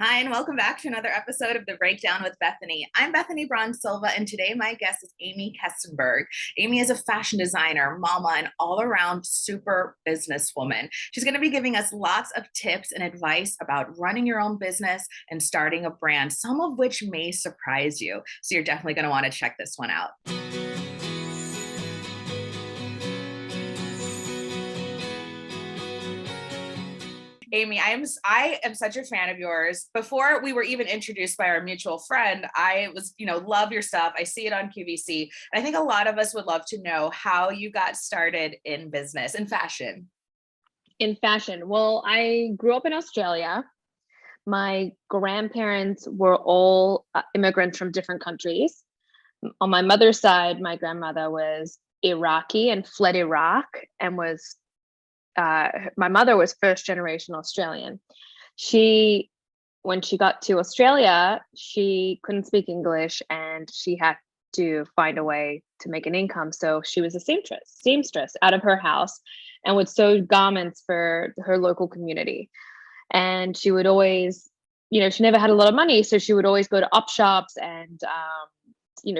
Hi, and welcome back to another episode of The Breakdown with Bethany. I'm Bethany Braun Silva, and today my guest is Aimee Kestenberg. Aimee is a fashion designer, mama, and all around super businesswoman. She's going to be giving us lots of tips and advice about running your own business and starting a brand, some of which may surprise you. So you're definitely going to want to check this one out. Aimee, I am such a fan of yours. Before we were even introduced by our mutual friend, I was, love your stuff. I see it on QVC. And I think a lot of us would love to know how you got started in business, in fashion. In fashion. Well, I grew up in Australia. My grandparents were all immigrants from different countries. On my mother's side, my grandmother was Iraqi and fled Iraq and was my mother was first generation Australian. She, when she got to Australia, she couldn't speak English and she had to find a way to make an income. So she was a seamstress out of her house and would sew garments for her local community. And she would always, she never had a lot of money. So she would always go to op shops and,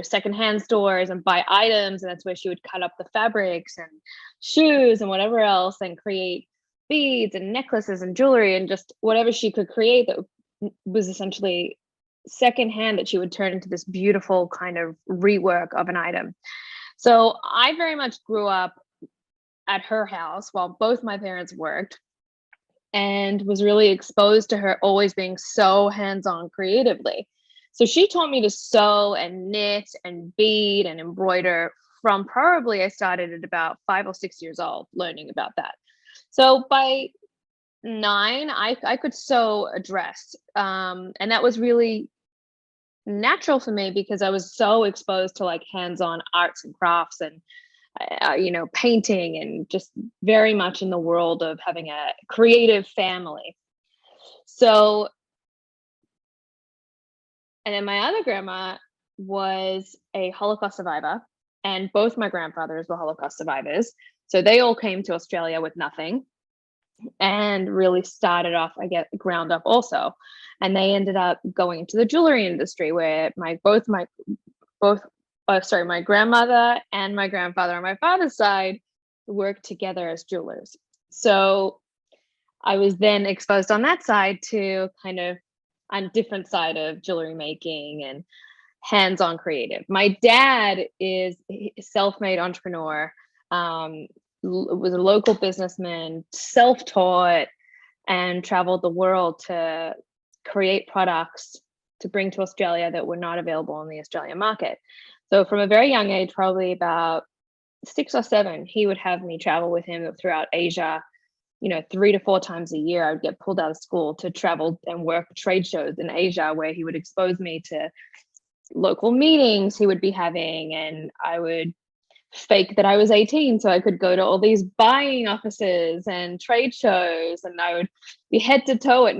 secondhand stores and buy items. And that's where she would cut up the fabrics and shoes and whatever else and create beads and necklaces and jewelry and just whatever she could create that was essentially secondhand that she would turn into this beautiful kind of rework of an item. So I very much grew up at her house while both my parents worked and was really exposed to her always being so hands-on creatively. So she taught me to sew and knit and bead and embroider from probably I started at about 5 or 6 years old learning about that. So by 9, I could sew a dress. And that was really natural for me because I was so exposed to like hands-on arts and crafts and painting and just very much in the world of having a creative family. So, and then my other grandma was a Holocaust survivor, and both my grandfathers were Holocaust survivors. So they all came to Australia with nothing and really started off, I guess, ground up also. And they ended up going into the jewelry industry where my grandmother and my grandfather on my father's side worked together as jewelers. So I was then exposed on that side to kind of on different side of jewelry making and hands-on creative. My dad is a self-made entrepreneur, was a local businessman, self-taught, and traveled the world to create products to bring to Australia that were not available in the Australian market. So from a very young age, probably about 6 or 7, he would have me travel with him throughout Asia. 3 to 4 times a year, I would get pulled out of school to travel and work trade shows in Asia where he would expose me to local meetings he would be having. And I would fake that I was 18 so I could go to all these buying offices and trade shows. And I would be head to toe at,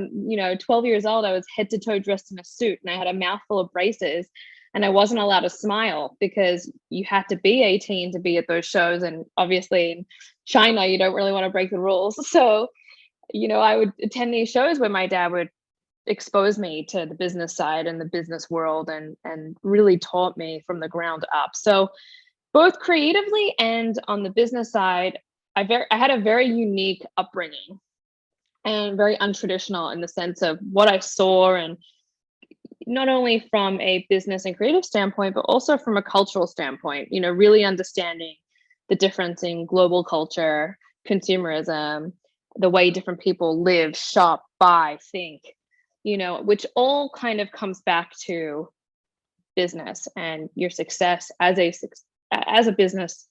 12 years old, I was head to toe dressed in a suit and I had a mouthful of braces. And I wasn't allowed to smile because you had to be 18 to be at those shows. And obviously in China, you don't really want to break the rules. So, I would attend these shows where my dad would expose me to the business side and the business world and really taught me from the ground up. So both creatively and on the business side, I had a very unique upbringing and very untraditional in the sense of what I saw, and not only from a business and creative standpoint, but also from a cultural standpoint, really understanding the difference in global culture, consumerism, the way different people live, shop, buy, think, which all kind of comes back to business and your success as a business,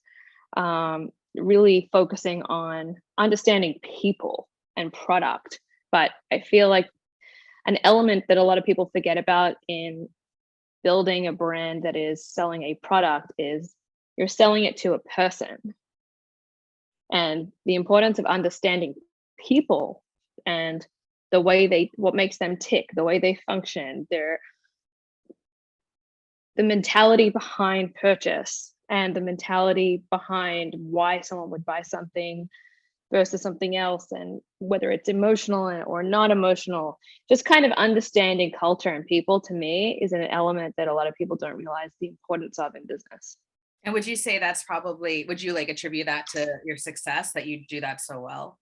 really focusing on understanding people and product. But I feel like an element that a lot of people forget about in building a brand that is selling a product is you're selling it to a person, and the importance of understanding people and the way what makes them tick, the way they function, the mentality behind purchase and the mentality behind why someone would buy something versus something else, and whether it's emotional or not emotional. Just kind of understanding culture and people, to me, is an element that a lot of people don't realize the importance of in business. And would you say that's probably, would you like attribute that to your success that you do that so well?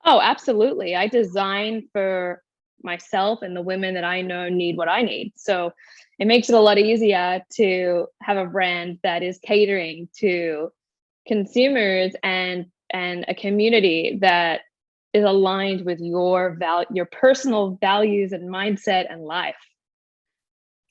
Oh, absolutely. I design for myself and the women that I know need what I need. So it makes it a lot easier to have a brand that is catering to consumers and a community that is aligned with your personal values and mindset and life.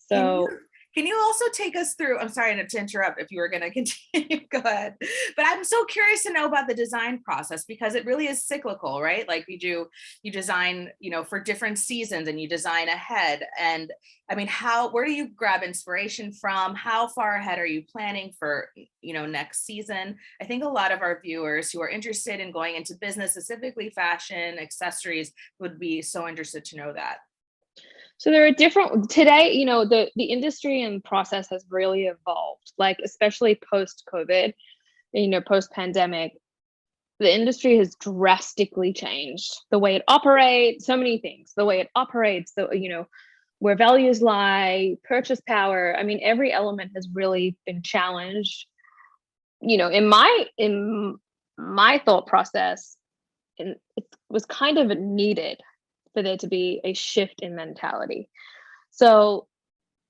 Can you So can you also take us through? I'm sorry to interrupt if you were going to continue. Go ahead. But I'm so curious to know about the design process because it really is cyclical, right? Like you design, for different seasons and you design ahead. And I mean, where do you grab inspiration from? How far ahead are you planning for, next season? I think a lot of our viewers who are interested in going into business, specifically fashion, accessories, would be so interested to know that. So there are different today, the industry and process has really evolved, like especially post COVID, post pandemic, the industry has drastically changed the way it operates, so many things, the way it operates, where values lie, purchase power. I mean, every element has really been challenged. In my thought process, and it was kind of needed for there to be a shift in mentality. So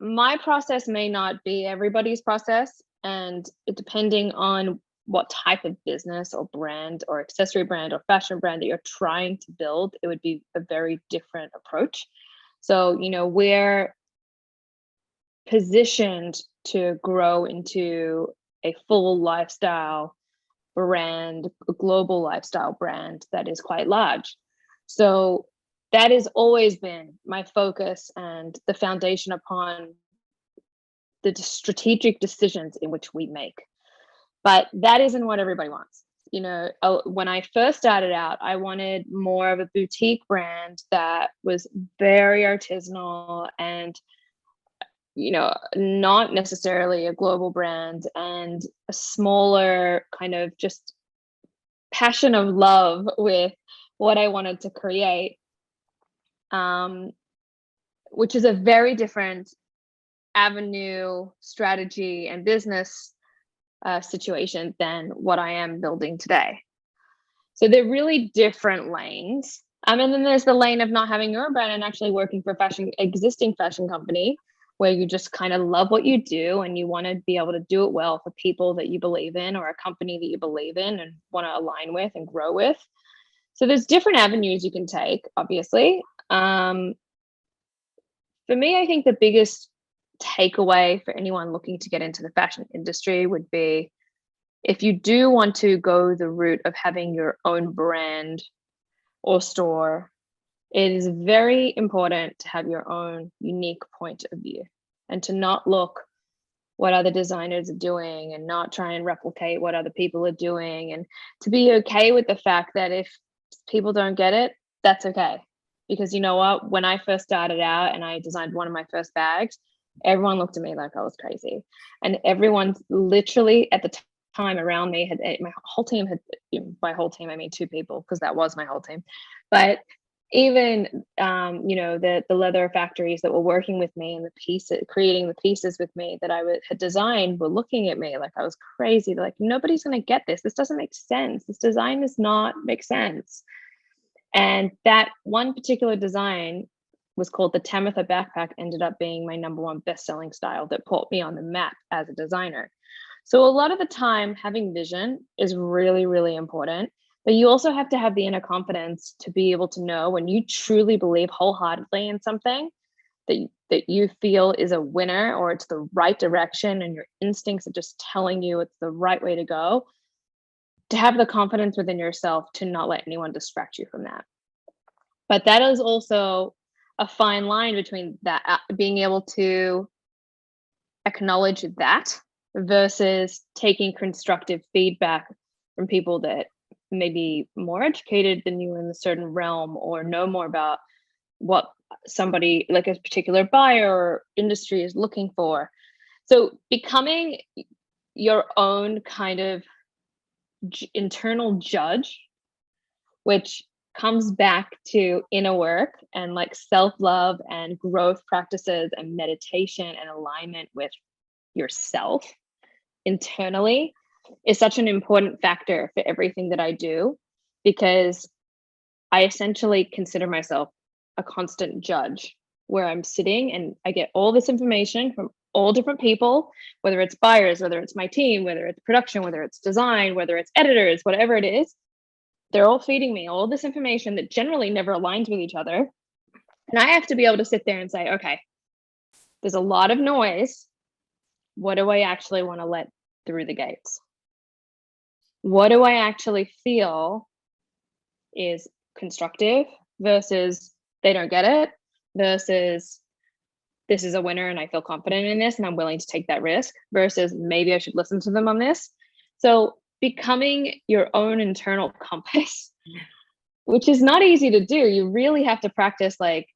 my process may not be everybody's process, and depending on what type of business or brand or accessory brand or fashion brand that you're trying to build, it would be a very different approach. So, we're positioned to grow into a full lifestyle brand, a global lifestyle brand that is quite large. So that has always been my focus and the foundation upon the strategic decisions in which we make. But that isn't what everybody wants. When I first started out, I wanted more of a boutique brand that was very artisanal and, not necessarily a global brand, and a smaller kind of just passion of love with what I wanted to create, which is a very different avenue, strategy, and business situation than what I am building today. So they're really different lanes. And then there's the lane of not having your own brand and actually working for existing fashion company, where you just kind of love what you do and you want to be able to do it well for people that you believe in, or a company that you believe in and want to align with and grow with. So there's different avenues you can take, obviously. For me, I think the biggest takeaway for anyone looking to get into the fashion industry would be, if you do want to go the route of having your own brand or store, it is very important to have your own unique point of view and to not look what other designers are doing and not try and replicate what other people are doing, and to be okay with the fact that if people don't get it, that's okay. Because you know what, when I first started out and I designed one of my first bags, everyone looked at me like I was crazy. And everyone literally at the time around me my whole team had, by whole team I mean 2 people, because that was my whole team, but even the leather factories that were working with me and the pieces, creating the pieces with me that had designed, were looking at me like I was crazy. They're like, nobody's going to get this. This doesn't make sense. This design does not make sense. And that one particular design was called the Tamitha backpack, ended up being my #1 best-selling style that put me on the map as a designer. So a lot of the time, having vision is really, really important. But you also have to have the inner confidence to be able to know when you truly believe wholeheartedly in something that you feel is a winner, or it's the right direction and your instincts are just telling you it's the right way to go, to have the confidence within yourself to not let anyone distract you from that. But that is also a fine line between that, being able to acknowledge that versus taking constructive feedback from people that may be more educated than you in a certain realm, or know more about what somebody, like a particular buyer or industry, is looking for. So becoming your own kind of internal judge which comes back to inner work and like self-love and growth practices and meditation and alignment with yourself internally, is such an important factor for everything that I do, because I essentially consider myself a constant judge where I'm sitting and I get all this information from all different people, whether it's buyers, whether it's my team, whether it's production, whether it's design, whether it's editors, whatever it is. They're all feeding me all this information that generally never aligns with each other. And I have to be able to sit there and say, okay, there's a lot of noise. What do I actually want to let through the gates? What do I actually feel is constructive versus they don't get it, versus this is a winner and I feel confident in this and I'm willing to take that risk, versus maybe I should listen to them on this. So becoming your own internal compass, which is not easy to do. You really have to practice like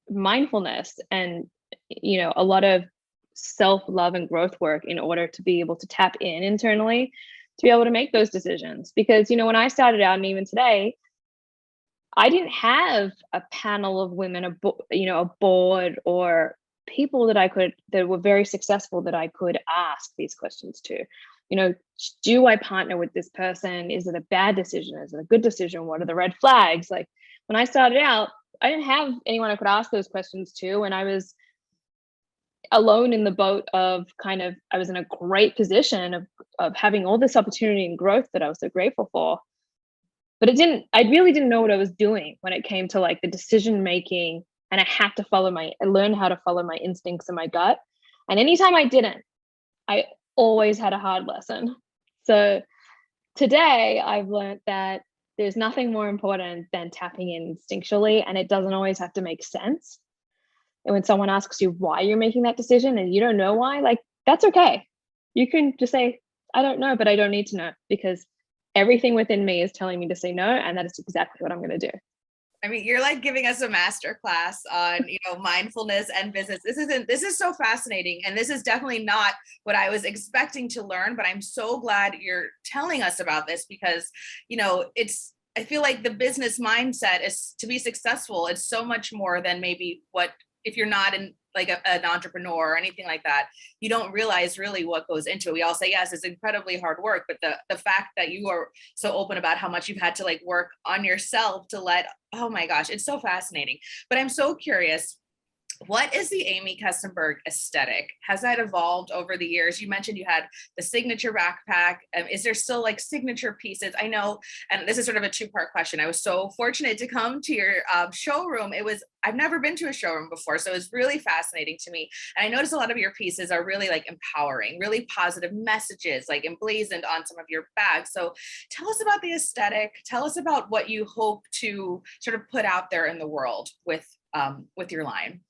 mindfulness and, a lot of self-love and growth work in order to be able to tap in internally to be able to make those decisions. Because, when I started out and even today, I didn't have a panel of women, a board or people that were very successful that I could ask these questions to. Do I partner with this person? Is it a bad decision? Is it a good decision? What are the red flags? Like when I started out, I didn't have anyone I could ask those questions to. And I was alone in the boat of I was in a great position of having all this opportunity and growth that I was so grateful for. But I really didn't know what I was doing when it came to like the decision making, and I had to learn how to follow my instincts and my gut. And anytime I didn't, I always had a hard lesson. So today I've learned that there's nothing more important than tapping in instinctually, and it doesn't always have to make sense. And when someone asks you why you're making that decision and you don't know why, like that's okay. You can just say, I don't know, but I don't need to know, because everything within me is telling me to say no, and that is exactly what I'm going to do. I mean, you're like giving us a master class on, mindfulness and business. This is so fascinating. And this is definitely not what I was expecting to learn, but I'm so glad you're telling us about this because, I feel like the business mindset is to be successful. It's so much more than maybe if you're not in like an entrepreneur or anything like that, you don't realize really what goes into it. We all say, yes, it's incredibly hard work, but the fact that you are so open about how much you've had to like work on yourself oh my gosh, it's so fascinating. But I'm so curious, what is the Aimee Kestenberg aesthetic? Has that evolved over the years? You mentioned you had the signature backpack. Is there still like signature pieces? I know, and this is sort of a two-part question. I was so fortunate to come to your showroom. I've never been to a showroom before, so it's really fascinating to me. And I noticed a lot of your pieces are really like empowering, really positive messages, like emblazoned on some of your bags. So tell us about the aesthetic. Tell us about what you hope to sort of put out there in the world with your line.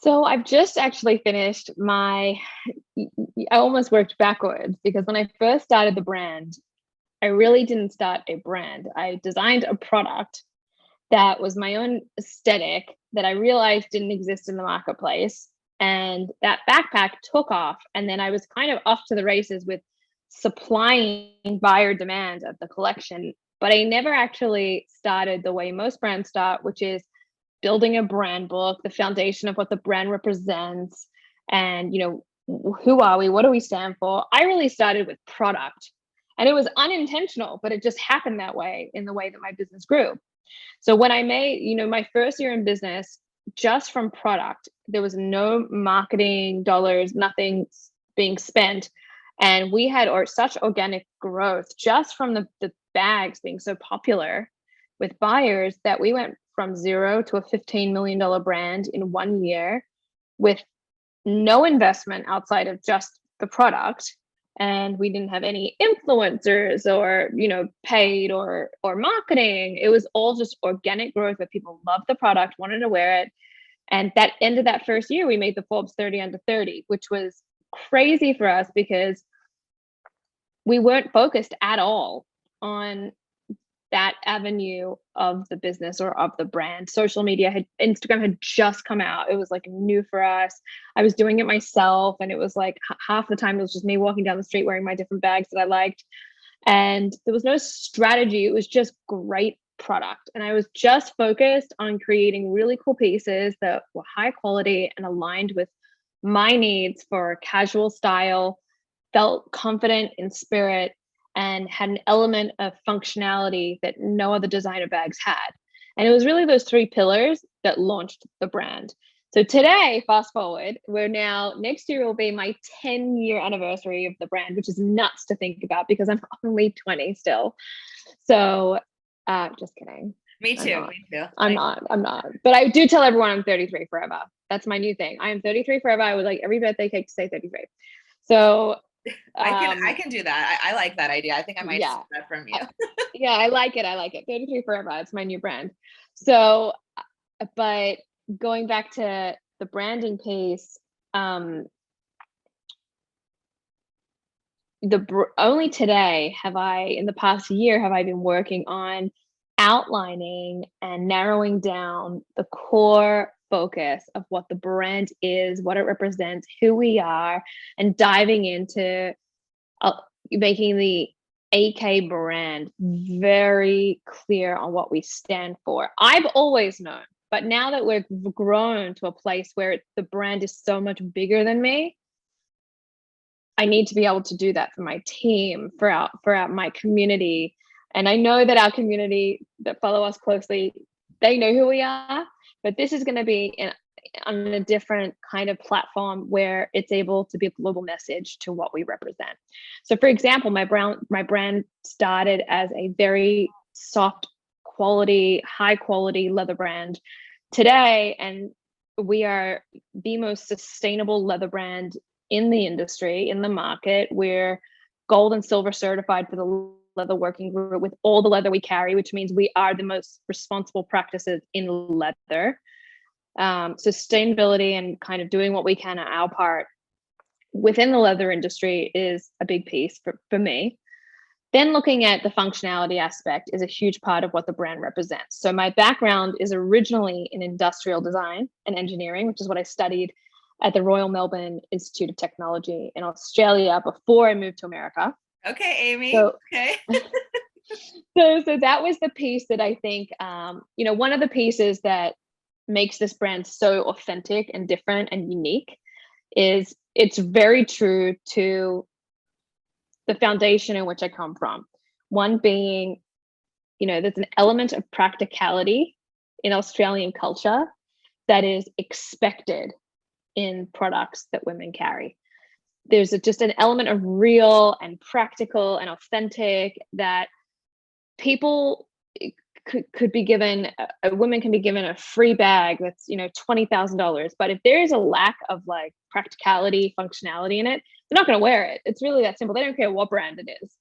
So I've just actually finished I almost worked backwards, because when I first started the brand, I really didn't start a brand. I designed a product that was my own aesthetic that I realized didn't exist in the marketplace. And that backpack took off. And then I was kind of off to the races with supplying buyer demand of the collection. But I never actually started the way most brands start, which is building a brand book, the foundation of what the brand represents, and who are we, what do we stand for. I really started with product, and it was unintentional, but it just happened that way in the way that my business grew. So when I made my first year in business, just from product, there was no marketing dollars, nothing being spent, and we had such organic growth just from the bags being so popular with buyers that we went from zero to a $15 million brand in 1 year with no investment outside of just the product. And we didn't have any influencers or, paid or marketing. It was all just organic growth where people loved the product, wanted to wear it. And that ended that first year, we made the Forbes 30 under 30, which was crazy for us because we weren't focused at all on that avenue of the business or of the brand. Social media Instagram had just come out. It was like new for us. I was doing it myself, and it was like half the time it was just me walking down the street wearing my different bags that I liked. And there was no strategy. It was just great product. And I was just focused on creating really cool pieces that were high quality and aligned with my needs for casual style, felt confident in spirit, and had an element of functionality that no other designer bags had. And it was really those three pillars that launched the brand. So today, fast forward, next year will be my 10-year anniversary of the brand, which is nuts to think about because I'm only 20 still. So just kidding. Me too. I'm not. But I do tell everyone I'm 33 forever. That's my new thing. I am 33 forever. I would like every birthday cake to say 33. So I can do that. I like that idea. I think I might steal that from you. Yeah, I like it. 33 forever. It's my new brand. So, but going back to the branding piece, only today in the past year, have I been working on outlining and narrowing down the core focus of what the brand is, what it represents, who we are, and diving into making the AK brand very clear on what we stand for. I've always known, but now that we've grown to a place where the brand is so much bigger than me, I need to be able to do that for my team, for my community. And I know that our community that follow us closely, they know who we are, but this is going to be on a different kind of platform where it's able to be a global message to what we represent. So for example, my brand started as a very soft quality, high quality leather brand today, and we are the most sustainable leather brand in the industry, in the market. We're gold and silver certified for the leather working group with all the leather we carry, which means we are the most responsible practices in leather. Sustainability and kind of doing what we can on our part within the leather industry is a big piece for me. Then looking at the functionality aspect is a huge part of what the brand represents. So my background is originally in industrial design and engineering, which is what I studied at the Royal Melbourne Institute of Technology in Australia before I moved to America. Okay, Aimee. So, okay. so that was the piece that I think, one of the pieces that makes this brand so authentic and different and unique is it's very true to the foundation in which I come from. One being, there's an element of practicality in Australian culture that is expected in products that women carry. There's just an element of real and practical and authentic that people could be given, a woman can be given a free bag that's, $20,000. But if there is a lack of like practicality, functionality in it, they're not going to wear it. It's really that simple. They don't care what brand it is.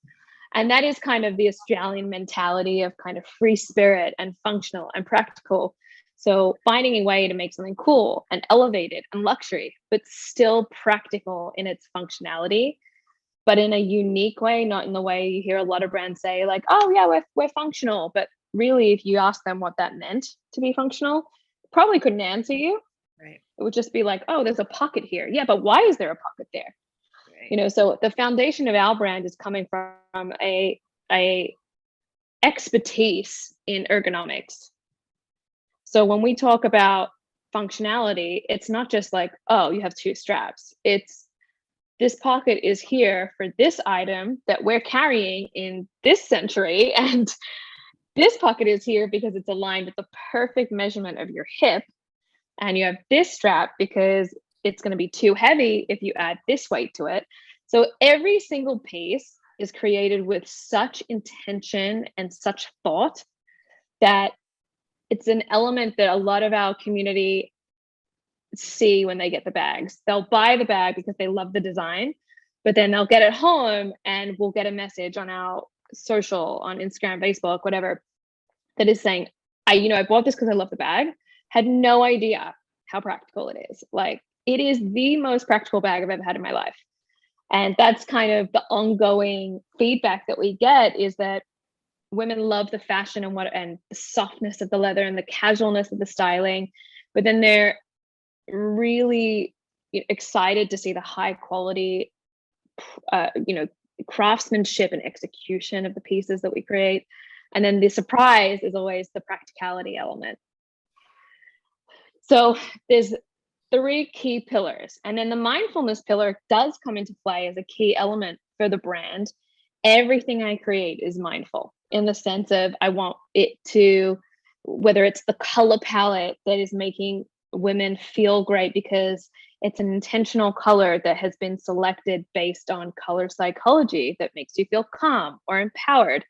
And that is kind of the Australian mentality of kind of free spirit and functional and practical. So finding a way to make something cool and elevated and luxury, but still practical in its functionality, but in a unique way, not in the way you hear a lot of brands say like, oh yeah, we're functional. But really, if you ask them what that meant to be functional, probably couldn't answer you. Right. It would just be like, oh, there's a pocket here. Yeah, but why is there a pocket there? Right. So the foundation of our brand is coming from a expertise in ergonomics. So when we talk about functionality, it's not just like, oh, you have two straps. It's this pocket is here for this item that we're carrying in this century, and this pocket is here because it's aligned with the perfect measurement of your hip, and you have this strap because it's going to be too heavy if you add this weight to it. So every single piece is created with such intention and such thought that it's an element that a lot of our community see when they get the bags. They'll buy the bag because they love the design, but then they'll get it home and we'll get a message on our social, on Instagram, Facebook, whatever, that is saying, I bought this because I love the bag, had no idea how practical it is. Like, it is the most practical bag I've ever had in my life. And that's kind of the ongoing feedback that we get, is that women love the fashion and the softness of the leather and the casualness of the styling, but then they're really excited to see the high quality, craftsmanship and execution of the pieces that we create. And then the surprise is always the practicality element. So there's three key pillars. And then the mindfulness pillar does come into play as a key element for the brand. Everything I create is mindful in the sense of I want it to, whether it's the color palette that is making women feel great because it's an intentional color that has been selected based on color psychology that makes you feel calm or empowered,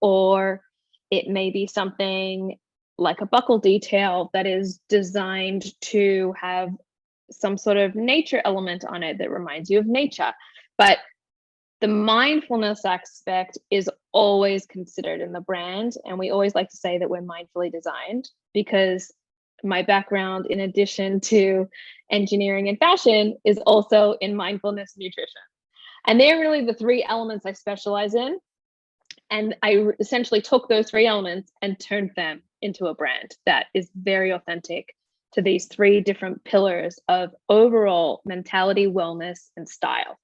or it may be something like a buckle detail that is designed to have some sort of nature element on it that reminds you of nature. But the mindfulness aspect is always considered in the brand. And we always like to say that we're mindfully designed, because my background, in addition to engineering and fashion, is also in mindfulness nutrition. And they're really the three elements I specialize in. And I essentially took those three elements and turned them into a brand that is very authentic to these three different pillars of overall mentality, wellness, and style.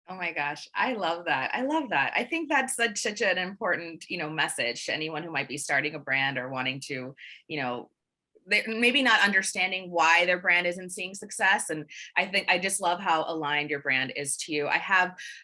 Oh my gosh, I love that. I love that. I think that's such an important, message to anyone who might be starting a brand or wanting to, you know, they maybe not understanding why their brand isn't seeing success. And I think I just love how aligned your brand is to you.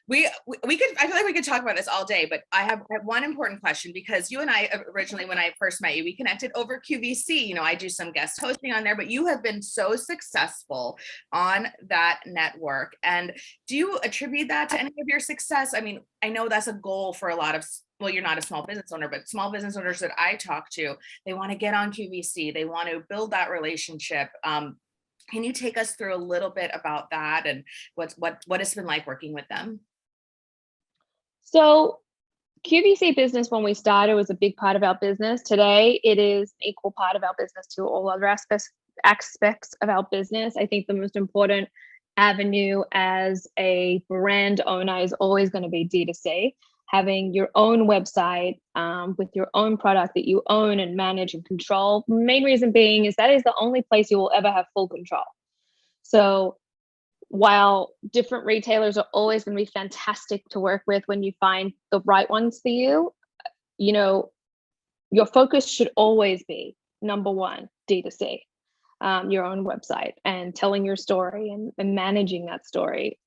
We could, I feel like we could talk about this all day, but I have one important question, because you and I originally, when I first met you, we connected over QVC. I do some guest hosting on there, but you have been so successful on that network. And do you attribute that to any of your success? I mean, I know that's a goal for a lot of, well, you're not a small business owner, but small business owners that I talk to, they want to get on QVC. They want to build that relationship. Can you take us through a little bit about that and what it's been like working with them? So QVC business, when we started, was a big part of our business. Today, it is an equal part of our business to all other aspects of our business. I think the most important avenue as a brand owner is always going to be D2C. Having your own website with your own product that you own and manage and control. The main reason being is that is the only place you will ever have full control. So while different retailers are always going to be fantastic to work with when you find the right ones for you, your focus should always be number one, D2C, your own website, and telling your story and managing that story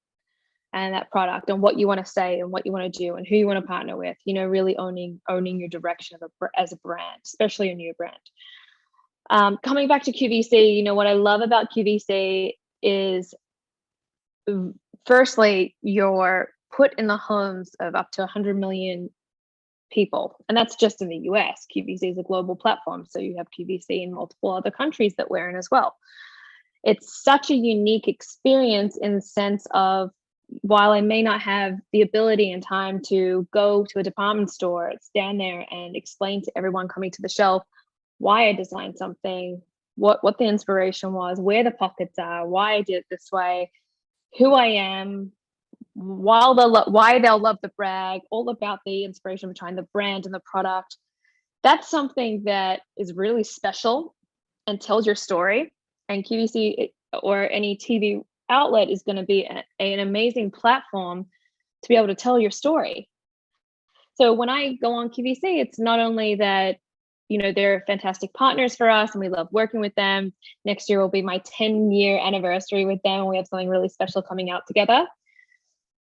and that product and what you want to say and what you want to do and who you want to partner with, really owning your direction as a brand, especially a new brand. Coming back to QVC, what I love about QVC is, firstly, you're put in the homes of up to 100 million people. And that's just in the US. QVC is a global platform. So you have QVC in multiple other countries that we're in as well. It's such a unique experience in the sense of, while I may not have the ability and time to go to a department store, stand there and explain to everyone coming to the shelf why I designed something, what the inspiration was, where the pockets are, why I did it this way, who I am, why they'll love the brag, all about the inspiration behind the brand and the product. That's something that is really special and tells your story. And QVC or any TV outlet is going to be an amazing platform to be able to tell your story. So when I go on QVC, it's not only that, they're fantastic partners for us and we love working with them. Next year will be my 10-year anniversary with them. We have something really special coming out together.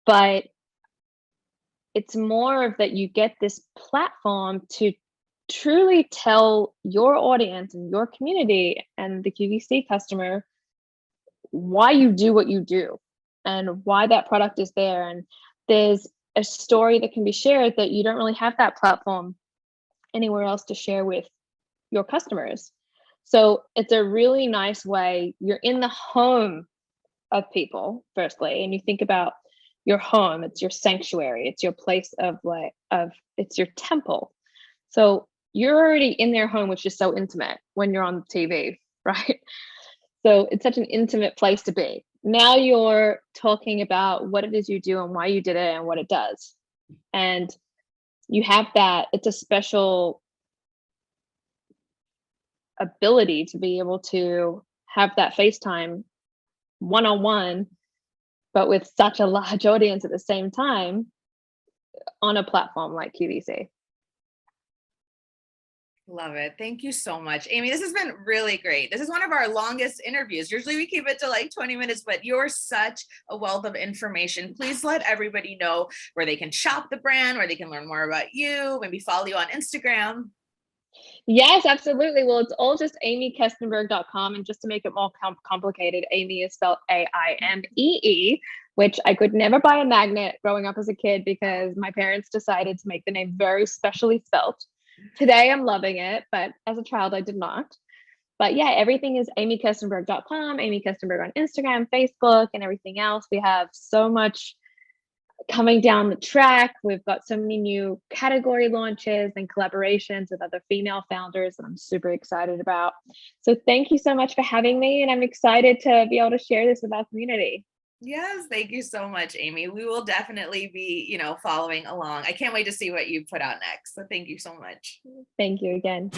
But it's more of that you get this platform to truly tell your audience and your community and the QVC customer why you do what you do and why that product is there. And there's a story that can be shared that you don't really have that platform anywhere else to share with your customers. So it's a really nice way. You're in the home of people, firstly, and you think about your home, it's your sanctuary, it's your place it's your temple. So you're already in their home, which is so intimate when you're on TV, right? So it's such an intimate place to be. Now you're talking about what it is you do and why you did it and what it does. And you have that, it's a special ability to be able to have that FaceTime one-on-one, but with such a large audience at the same time on a platform like QVC. Love it. Thank you so much, Aimee. This has been really great. This is one of our longest interviews. Usually we keep it to like 20 minutes, but you're such a wealth of information. Please let everybody know where they can shop the brand, where they can learn more about you, maybe follow you on Instagram. Yes, absolutely. Well, it's all just aimeekestenberg.com. And just to make it more complicated, Aimee is spelled Aimee, which I could never buy a magnet growing up as a kid because my parents decided to make the name very specially spelt. Today I'm loving it, but as a child I did not. But yeah, everything is aimeekestenberg.com, Aimee Kestenberg on Instagram, Facebook, and everything else. We have so much coming down the track. We've got so many new category launches and collaborations with other female founders that I'm super excited about. So thank you so much for having me, and I'm excited to be able to share this with our community. Yes, thank you so much, Aimee. We will definitely be, following along. I can't wait to see what you put out next. So thank you so much. Thank you again.